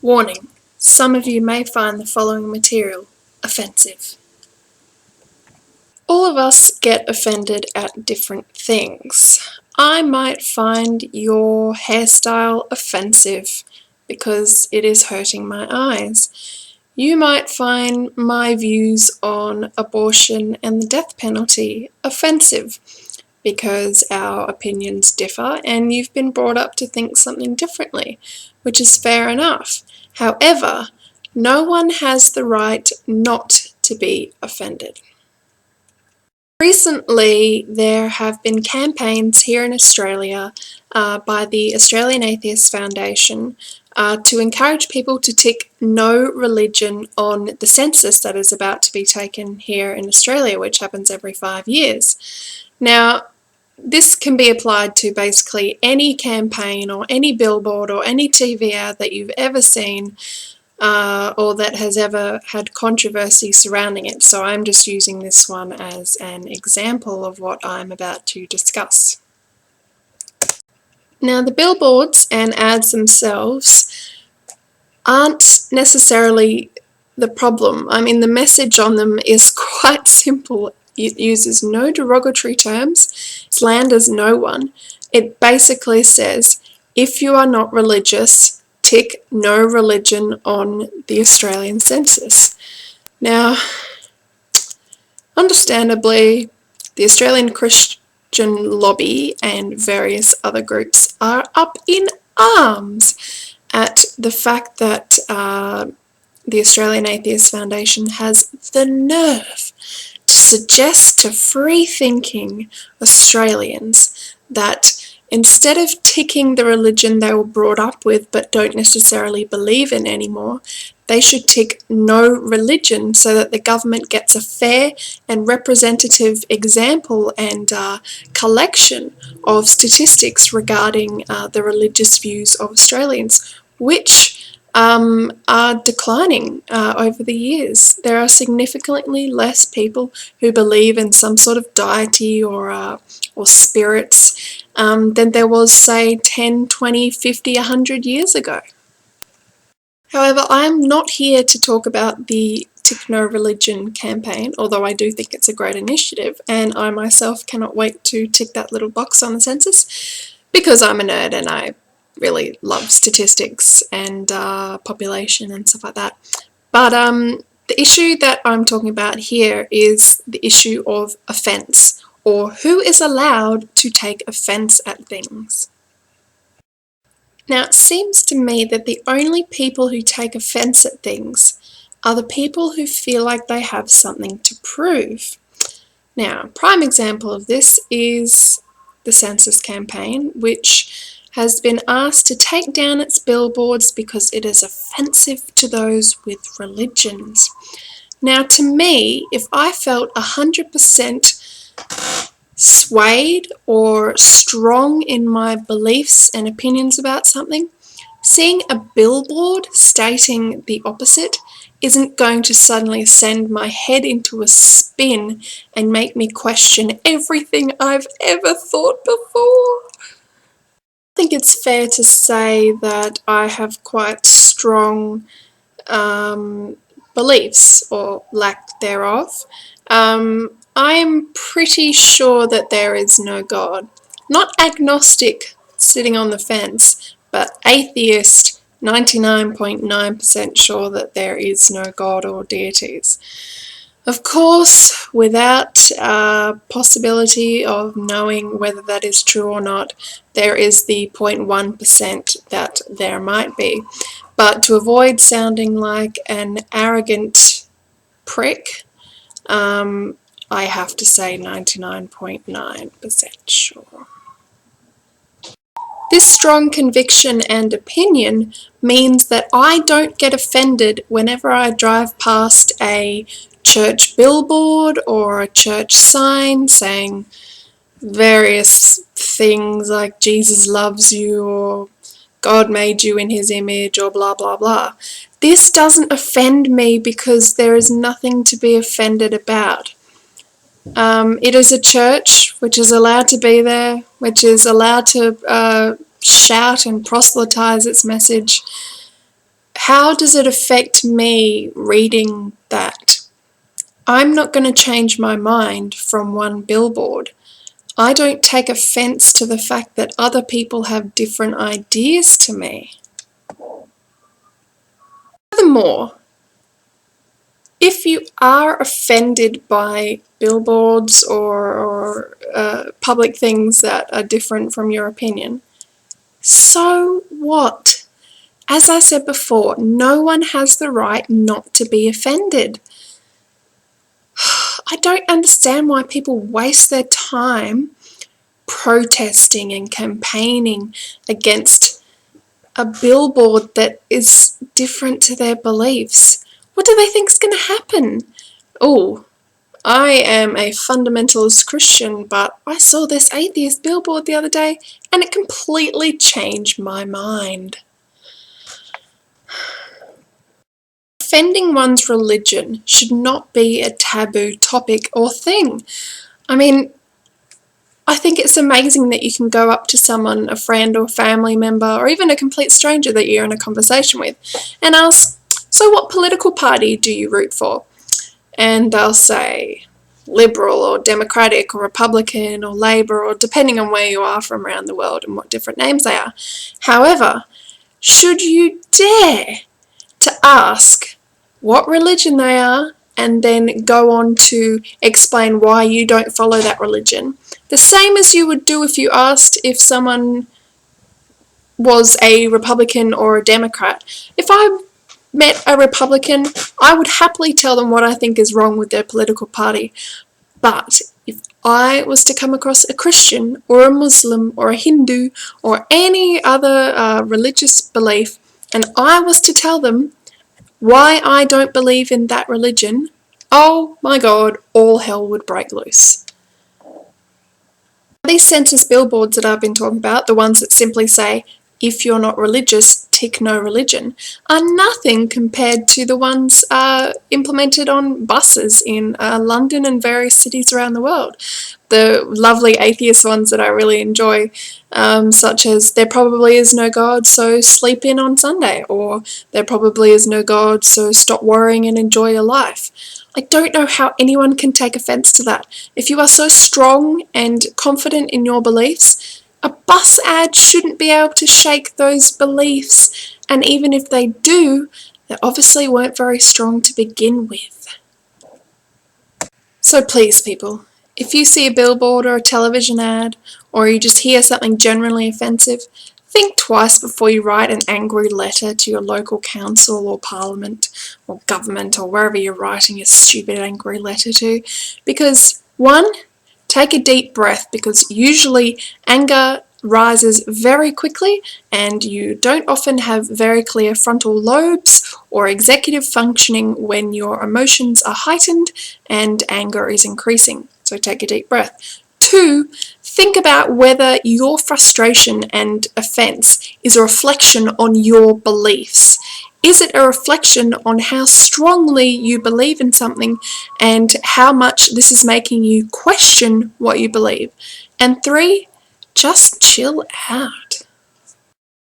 Warning: some of you may find the following material offensive. All of us get offended at different things. I might find your hairstyle offensive because it is hurting my eyes. You might find my views on abortion and the death penalty offensive because our opinions differ and you've been brought up to think something differently, which is fair enough. However, no one has the right not to be offended. Recently, there have been campaigns here in Australia by the Australian Atheist Foundation to encourage people to tick no religion on the census that is about to be taken here in Australia, which happens every 5 years. Now, this can be applied to basically any campaign or any billboard or any TV ad that you've ever seen or that has ever had controversy surrounding it. So I'm just using this one as an example of what I'm about to discuss. Now, the billboards and ads themselves aren't necessarily the problem. I mean, the message on them is quite simple. It uses no derogatory terms, slanders no one. It basically says, if you are not religious, tick no religion on the Australian census. Now, understandably, the Australian Christian lobby and various other groups are up in arms at the fact that the Australian Atheist Foundation has the nerve to suggest to free-thinking Australians that instead of ticking the religion they were brought up with but don't necessarily believe in anymore, they should tick no religion so that the government gets a fair and representative example and collection of statistics regarding the religious views of Australians, which are declining over the years. There are significantly less people who believe in some sort of deity or spirits than there was, say, 10, 20, 50, 100 years ago. However, I'm not here to talk about the Tick No Religion campaign, although I do think it's a great initiative, and I myself cannot wait to tick that little box on the census because I'm a nerd and I really love statistics and population and stuff like that. But the issue that I'm talking about here is the issue of offence, or who is allowed to take offence at things. Now, it seems to me that the only people who take offence at things are the people who feel like they have something to prove. Now, a prime example of this is the census campaign, which has been asked to take down its billboards because it is offensive to those with religions. Now, to me, if I felt 100% swayed or strong in my beliefs and opinions about something, seeing a billboard stating the opposite isn't going to suddenly send my head into a spin and make me question everything I've ever thought before. I think it's fair to say that I have quite strong beliefs, or lack thereof. I'm pretty sure that there is no God. Not agnostic, sitting on the fence, but atheist, 99.9% sure that there is no God or deities. Of course, without possibility of knowing whether that is true or not, there is the 0.1% that there might be. But to avoid sounding like an arrogant prick, I have to say 99.9% sure. This strong conviction and opinion means that I don't get offended whenever I drive past a church billboard or a church sign saying various things like Jesus loves you or God made you in his image or blah blah blah. This doesn't offend me because there is nothing to be offended about. It is a church which is allowed to be there, which is allowed to shout and proselytize its message How does it affect me reading that? I'm not going to change my mind from one billboard. I don't take offence to the fact that other people have different ideas to me. Furthermore, if you are offended by billboards or public things that are different from your opinion, so what? As I said before, no one has the right not to be offended. I don't understand why people waste their time protesting and campaigning against a billboard that is different to their beliefs. What do they think is going to happen? Oh, I am a fundamentalist Christian, but I saw this atheist billboard the other day and it completely changed my mind. Offending one's religion should not be a taboo topic or thing. I mean, I think it's amazing that you can go up to someone, a friend or family member, or even a complete stranger that you're in a conversation with, and ask, so what political party do you root for? And they'll say Liberal or Democratic or Republican or Labour, or depending on where you are from around the world and what different names they are. However, should you dare to ask what religion they are and then go on to explain why you don't follow that religion, the same as you would do if you asked if someone was a Republican or a Democrat. If I met a Republican, I would happily tell them what I think is wrong with their political party. But if I was to come across a Christian or a Muslim or a Hindu or any other religious belief, and I was to tell them why I don't believe in that religion, oh my God, all hell would break loose. These census billboards that I've been talking about, the ones that simply say, if you're not religious, tick no religion, are nothing compared to the ones implemented on buses in London and various cities around the world. The lovely atheist ones that I really enjoy, such as there probably is no God, so sleep in on Sunday, or there probably is no God, so stop worrying and enjoy your life. I don't know how anyone can take offence to that. If you are so strong and confident in your beliefs, a bus ad shouldn't be able to shake those beliefs, and even if they do, they obviously weren't very strong to begin with. So please, people, if you see a billboard or a television ad, or you just hear something generally offensive, think twice before you write an angry letter to your local council or parliament or government or wherever you're writing your stupid angry letter to, because one, take a deep breath, because usually anger rises very quickly and you don't often have very clear frontal lobes or executive functioning when your emotions are heightened and anger is increasing. So take a deep breath. Two, think about whether your frustration and offence is a reflection on your beliefs. Is it a reflection on how strongly you believe in something and how much this is making you question what you believe? And three, just chill out.